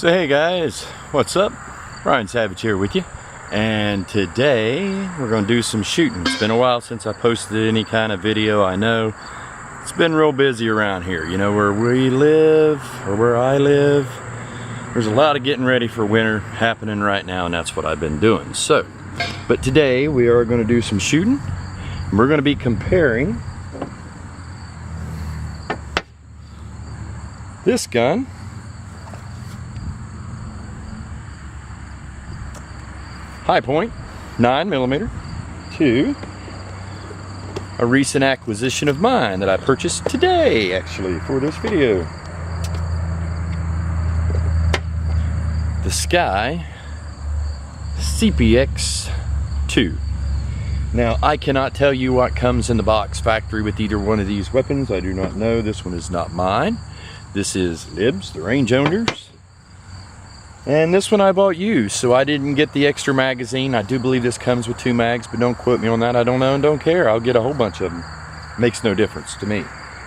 So hey guys, what's up? Ryan Savage here with you, and today we're going to do some shooting. It's been a while since I posted any kind of video. I know it's been real busy around here, you know, where we live or where I live. There's a lot of getting ready for winter happening right now, and that's what I've been doing. So, but today we are going to do some shooting, and we're going to be comparing this gun Hipoint 9mm to a recent acquisition of mine that I purchased today, actually, for this video. The SCCY CPX-2. Now, I cannot tell you what comes in the box factory with either one of these weapons. I do not know. This one is not mine. This is Lib's, the range owners. And this one I bought used, so I didn't get the extra magazine. I do believe this comes with 2 mags, but don't quote me on that. I don't know and don't care. I'll get a whole bunch of them. Makes no difference to me.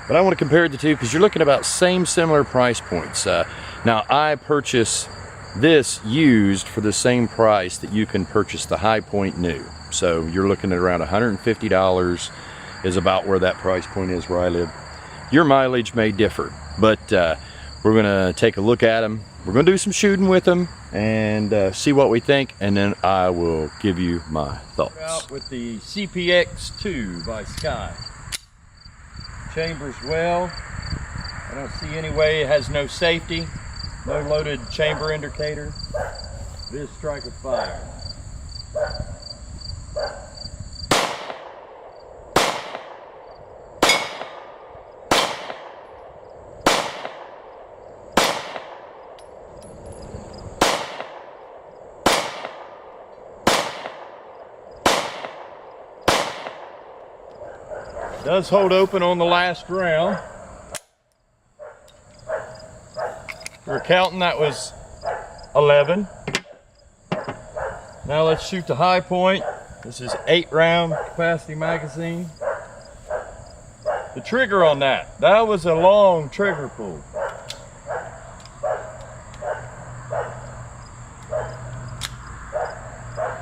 But I want to compare the two because you're looking about similar price points. Now, I purchased this used for the same price that you can purchase the Hipoint new. So you're looking at around $150 is about where that price point is where I live. Your mileage may differ, but we're going to take a look at them. We're going to do some shooting with them and see what we think, and then I will give you my thoughts. Out with the CPX-2 by SCCY. Chambers well. I don't see any way it has no safety, no loaded chamber indicator. This strike with fire. Does hold open on the last round. We're counting, that was 11. Now let's shoot the Hipoint. This is 8-round capacity magazine. The trigger on that was a long trigger pull.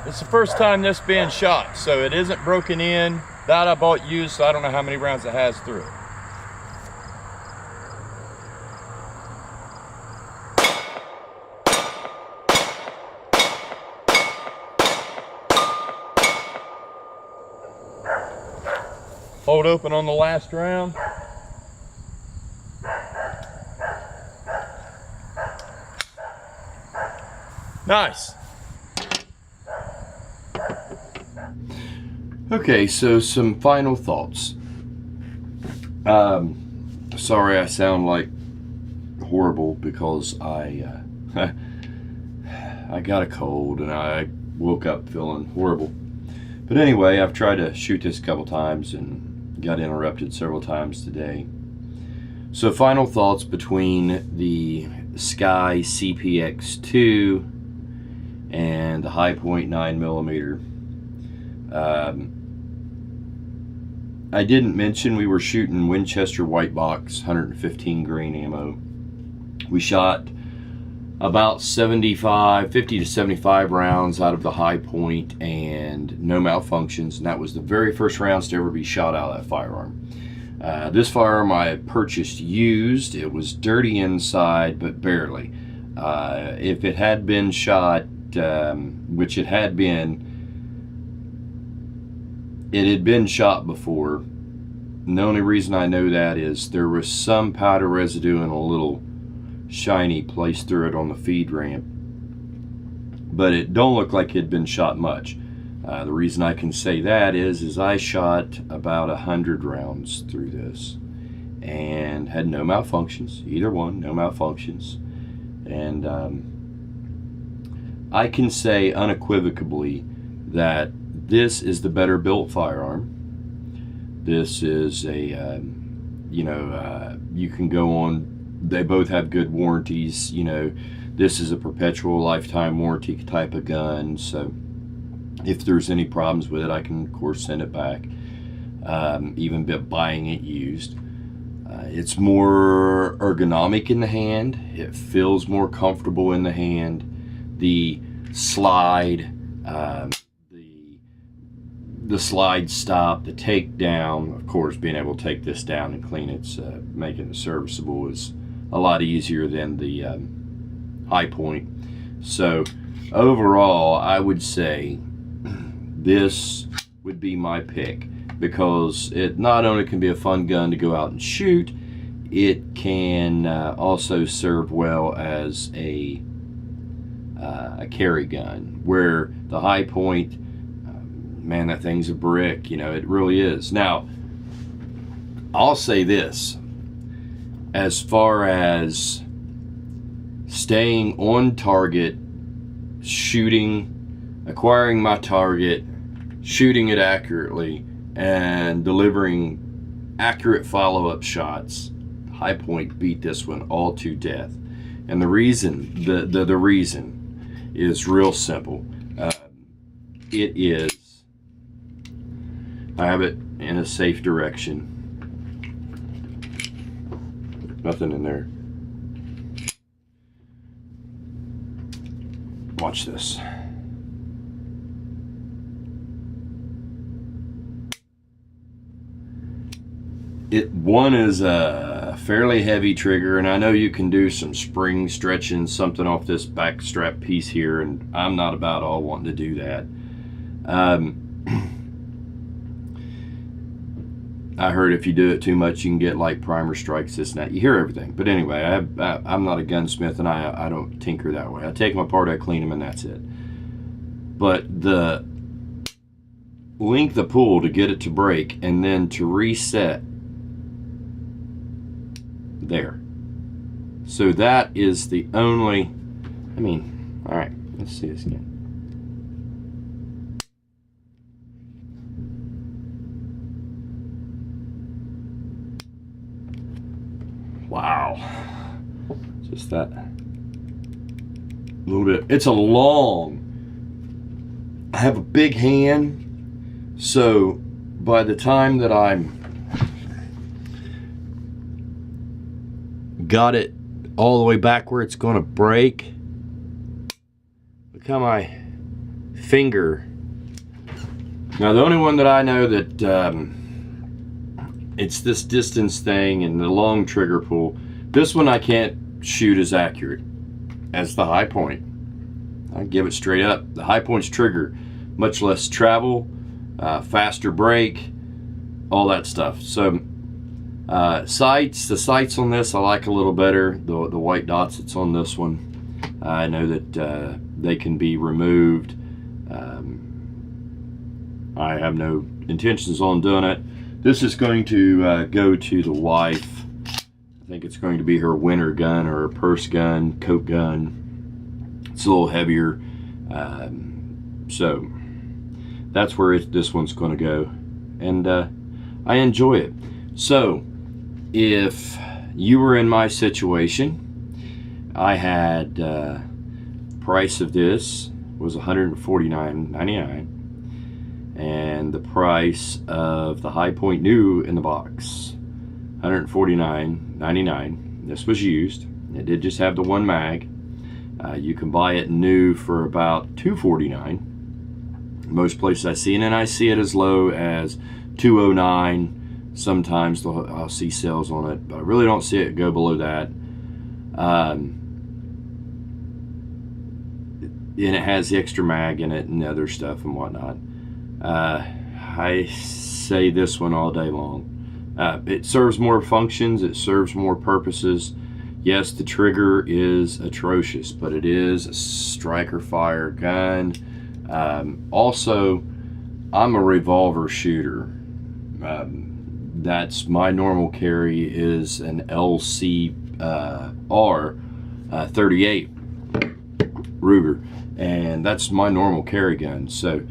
It's the first time this being shot, so it isn't broken in. That I bought used, so I don't know how many rounds it has through it. Hold open on the last round. Nice. Okay, so some final thoughts. Sorry I sound like horrible because I got a cold and I woke up feeling horrible. But anyway, I've tried to shoot this a couple times and got interrupted several times today. So final thoughts between the SCCY CPX-2 and the Hipoint 9mm. I didn't mention we were shooting Winchester white box 115 grain ammo. We shot about 50 to 75 rounds out of the Hipoint and no malfunctions, and that was the very first rounds to ever be shot out of that firearm. This firearm I purchased used. It was dirty inside, but barely. If it had been shot, which it had been shot before. And the only reason I know that is there was some powder residue and a little shiny place through it on the feed ramp. But it don't look like it had been shot much. The reason I can say that is I shot about 100 rounds through this and had no malfunctions, either one, no malfunctions. And I can say unequivocally that this is the better built firearm. This is a, you can go on, they both have good warranties. You know, this is a perpetual lifetime warranty type of gun. So if there's any problems with it, I can of course send it back, even buying it used. It's more ergonomic in the hand. It feels more comfortable in the hand. The slide, the slide stop, the take down, of course, being able to take this down and clean it, making it serviceable is a lot easier than the Hipoint. So overall, I would say this would be my pick, because it not only can be a fun gun to go out and shoot, it can also serve well as a carry gun, where the Hipoint, man, that thing's a brick, you know, it really is. Now, I'll say this, as far as staying on target, shooting, acquiring my target, shooting it accurately, and delivering accurate follow-up shots, Hipoint beat this one all to death. And the reason, the reason is real simple. It is, I have it in a safe direction. Nothing in there. Watch this. One is a fairly heavy trigger, and I know you can do some spring stretching, something off this back strap piece here, and I'm not about all wanting to do that. I heard if you do it too much, you can get like primer strikes, this and that. You hear everything. But anyway, I'm not a gunsmith, and I don't tinker that way. I take them apart, I clean them, and that's it. But the length of pull to get it to break and then to reset there. So that is the only, I mean, all right, let's see this again. Wow, just that little bit. It's a long, I have a big hand, so by the time that I'm got it all the way back where it's going to break, look how my finger, now the only one that I know that it's this distance thing and the long trigger pull, this one I can't shoot as accurate as the Hipoint. I give it straight up. The Hipoint's trigger, much less travel, faster break, all that stuff. So the sights on this I like a little better. The white dots that's on this one, I know that they can be removed. I have no intentions on doing it. This is going to go to the wife. I think it's going to be her winter gun or her purse gun, coat gun. It's a little heavier, so that's where this one's going to go, and I enjoy it. So if you were in my situation, I had price of this was $149.99, and the price of the Hipoint new in the box, $149.99. This was used. It did just have the one mag. You can buy it new for about $249. Most places I see it, and I see it as low as $209. Sometimes I'll see sales on it, but I really don't see it go below that. And it has the extra mag in it and other stuff and whatnot. I say this one all day long. It serves more functions, it serves more purposes. Yes, the trigger is atrocious, but it is a striker fire gun. Also, I'm a revolver shooter. That's my normal carry is an LCR 38 Ruger, and that's my normal carry gun. So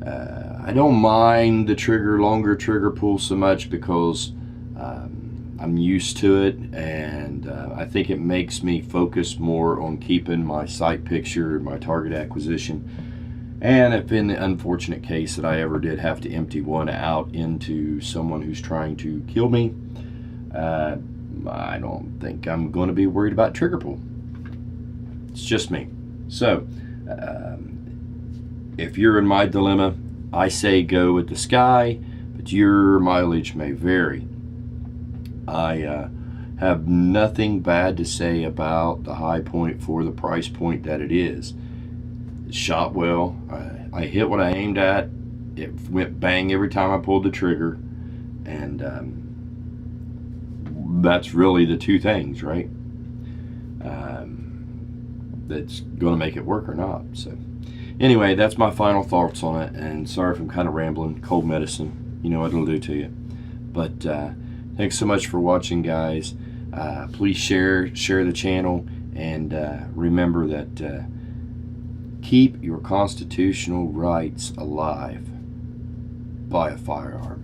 I don't mind the longer trigger pull so much, because I'm used to it, and I think it makes me focus more on keeping my sight picture, my target acquisition. And if in the unfortunate case that I ever did have to empty one out into someone who's trying to kill me, I don't think I'm going to be worried about trigger pull. It's just me. So if you're in my dilemma, I say go with the Sky, but your mileage may vary. I have nothing bad to say about the Hipoint for the price point that it is. It shot well. I hit what I aimed at. It went bang every time I pulled the trigger, and that's really the two things, right? That's going to make it work or not. So anyway, that's my final thoughts on it, and sorry if I'm kind of rambling. Cold medicine, you know what it'll do to you. But thanks so much for watching, guys. Please share the channel, and remember that keep your constitutional rights alive. Buy a firearm.